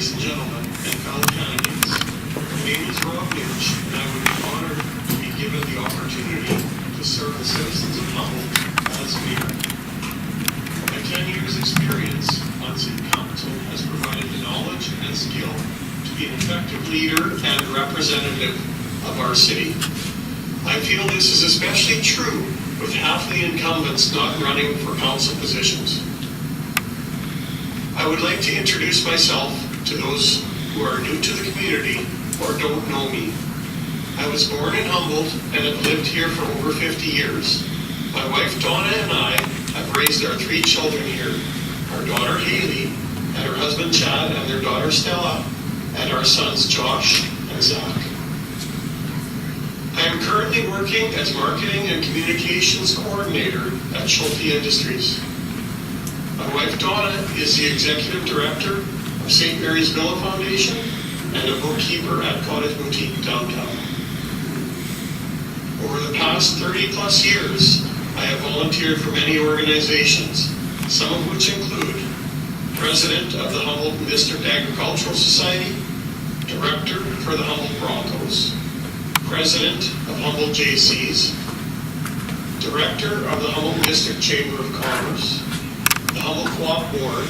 ladies and gentlemen, and fellow candidates. My name is Rob Lynch, and I would be honored to be given the opportunity to serve the citizens of Humboldt as mayor. My 10 years' experience on City Council has provided the knowledge and skill to be an effective leader and representative of our city. I feel this is especially true with half the incumbents not running for council positions. I would like to introduce myself to those who are new to the community or don't know me. I was born in Humboldt and have lived here for over 50 years. My wife Donna and I have raised our 3 children here, our daughter Haley and her husband Chad and their daughter Stella, and our sons Josh and Zach. I am currently working as Marketing and Communications Coordinator at Schulte Industries. My wife Donna is the Executive Director of St. Mary's Villa Foundation and a bookkeeper at Cottage Boutique downtown. Over the past 30 plus years, I have volunteered for many organizations, some of which include President of the Humboldt District Agricultural Society, Director for the Humboldt Broncos, President of Humboldt JCs, Director of the Humboldt District Chamber of Commerce, the Humboldt Co-op Board,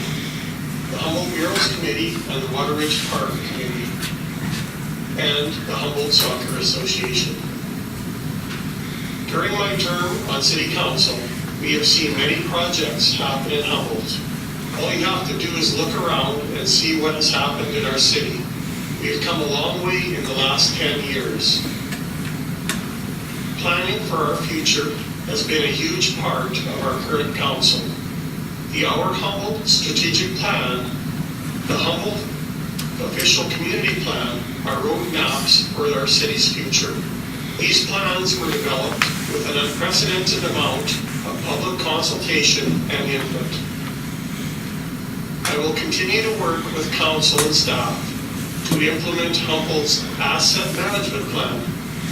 the Humboldt Murals Committee and the Waterridge Park Committee, and the Humboldt Soccer Association. During my term on City Council, we have seen many projects happen in Humboldt. All you have to do is look around and see what has happened in our city. We have come a long way in the last 10 years. Planning for our future has been a huge part of our current council. The Our Humboldt Strategic Plan, the Humboldt Official Community Plan are roadmaps for our city's future. These plans were developed with an unprecedented amount of public consultation and input. I will continue to work with council and staff to implement Humboldt's Asset Management Plan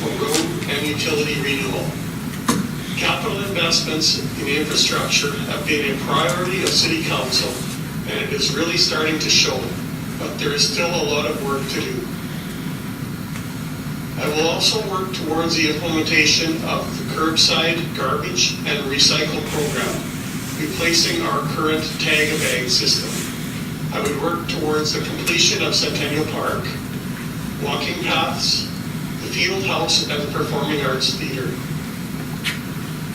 for road and utility renewal. Capital investments in infrastructure have been a priority of City Council, and it is really starting to show, but there is still a lot of work to do. I will also work towards the implementation of the curbside garbage and recycle program, replacing our current tag-a-bag system. I would work towards the completion of Centennial Park, walking paths, the field house, and the Performing Arts Theater.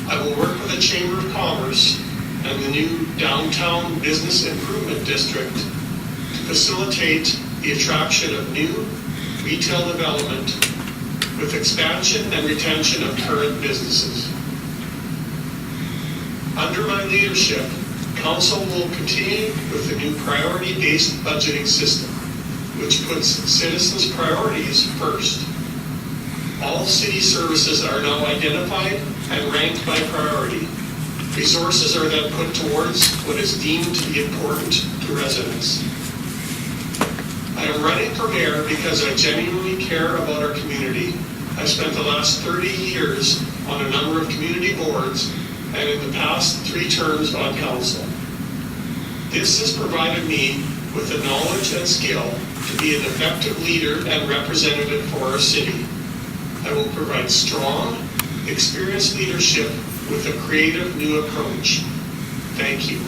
I will work with the Chamber of Commerce and the new Downtown Business Improvement District to facilitate the attraction of new retail development with expansion and retention of current businesses. Under my leadership, Council will continue with the new priority-based budgeting system, which puts citizens' priorities first. All city services are now identified and ranked by priority. Resources are then put towards what is deemed to be important to residents. I am running for mayor because I genuinely care about our community. I've spent the last 30 years on a number of community boards and in the past 3 terms on council. This has provided me with the knowledge and skill to be an effective leader and representative for our city. I will provide strong, experienced leadership with a creative new approach. Thank you.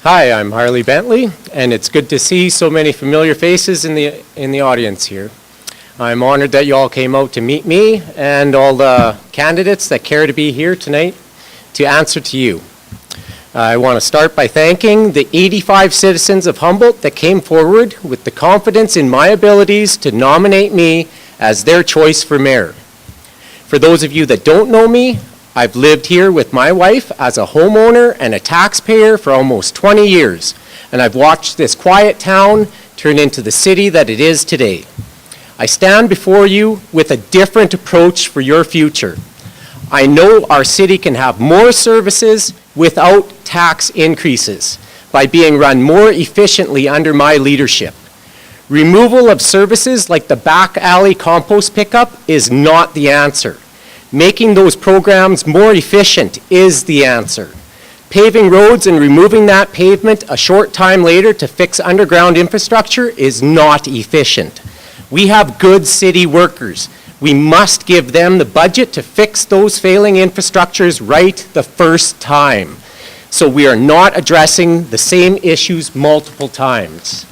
Hi, I'm Harley Bentley, and it's good to see so many familiar faces in the audience here. I'm honored that you all came out to meet me and all the candidates that care to be here tonight to answer to you. I want to start by thanking the 85 citizens of Humboldt that came forward with the confidence in my abilities to nominate me as their choice for mayor. For those of you that don't know me, I've lived here with my wife as a homeowner and a taxpayer for almost 20 years, and I've watched this quiet town turn into the city that it is today. I stand before you with a different approach for your future. I know our city can have more services without tax increases by being run more efficiently under my leadership. Removal of services like the back alley compost pickup is not the answer. Making those programs more efficient is the answer. Paving roads and removing that pavement a short time later to fix underground infrastructure is not efficient. We have good city workers. We must give them the budget to fix those failing infrastructures right the first time, so we are not addressing the same issues multiple times.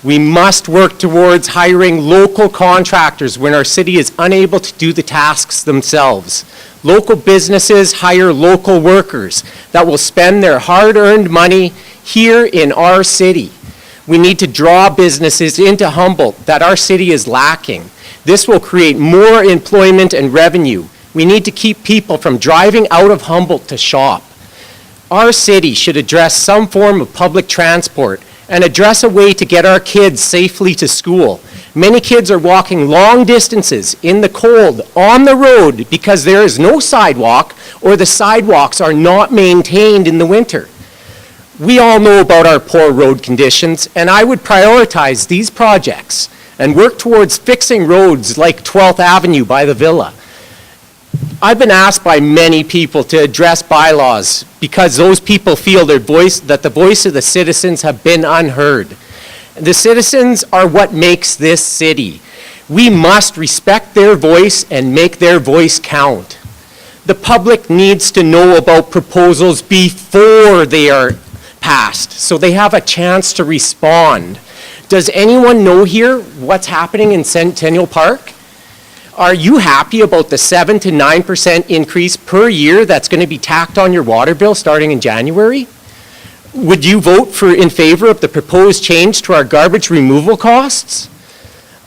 We must work towards hiring local contractors when our city is unable to do the tasks themselves. Local businesses hire local workers that will spend their hard-earned money here in our city. We need to draw businesses into Humboldt that our city is lacking. This will create more employment and revenue. We need to keep people from driving out of Humboldt to shop. Our city should address some form of public transport and address a way to get our kids safely to school. Many kids are walking long distances in the cold on the road because there is no sidewalk or the sidewalks are not maintained in the winter. We all know about our poor road conditions, and I would prioritize these projects and work towards fixing roads like 12th Avenue by the Villa. I've been asked by many people to address bylaws because those people feel that the voice of the citizens have been unheard. The citizens are what makes this city. We must respect their voice and make their voice count. The public needs to know about proposals before they are passed, so they have a chance to respond. Does anyone know here what's happening in Centennial Park? Are you happy about the 7 to 9% increase per year that's going to be tacked on your water bill starting in January? Would you vote in favor of the proposed change to our garbage removal costs?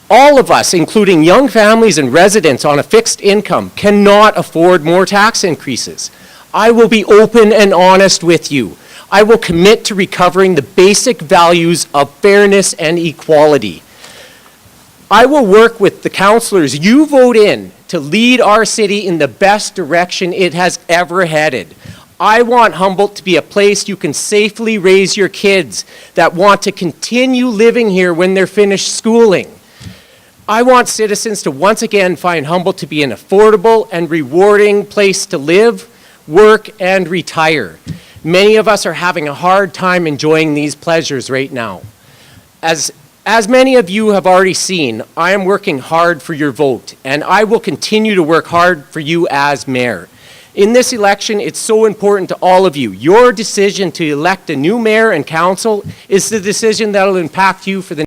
All of us, including young families and residents on a fixed income, cannot afford more tax increases. I will be open and honest with you. I will commit to recovering the basic values of fairness and equality. I will work with the councillors you vote in to lead our city in the best direction it has ever headed. I want Humboldt to be a place you can safely raise your kids that want to continue living here when they're finished schooling. I want citizens to once again find Humboldt to be an affordable and rewarding place to live, work, and retire. Many of us are having a hard time enjoying these pleasures right now. As many of you have already seen, I am working hard for your vote, and I will continue to work hard for you as mayor. In this election, it's so important to all of you. Your decision to elect a new mayor and council is the decision that will impact you for the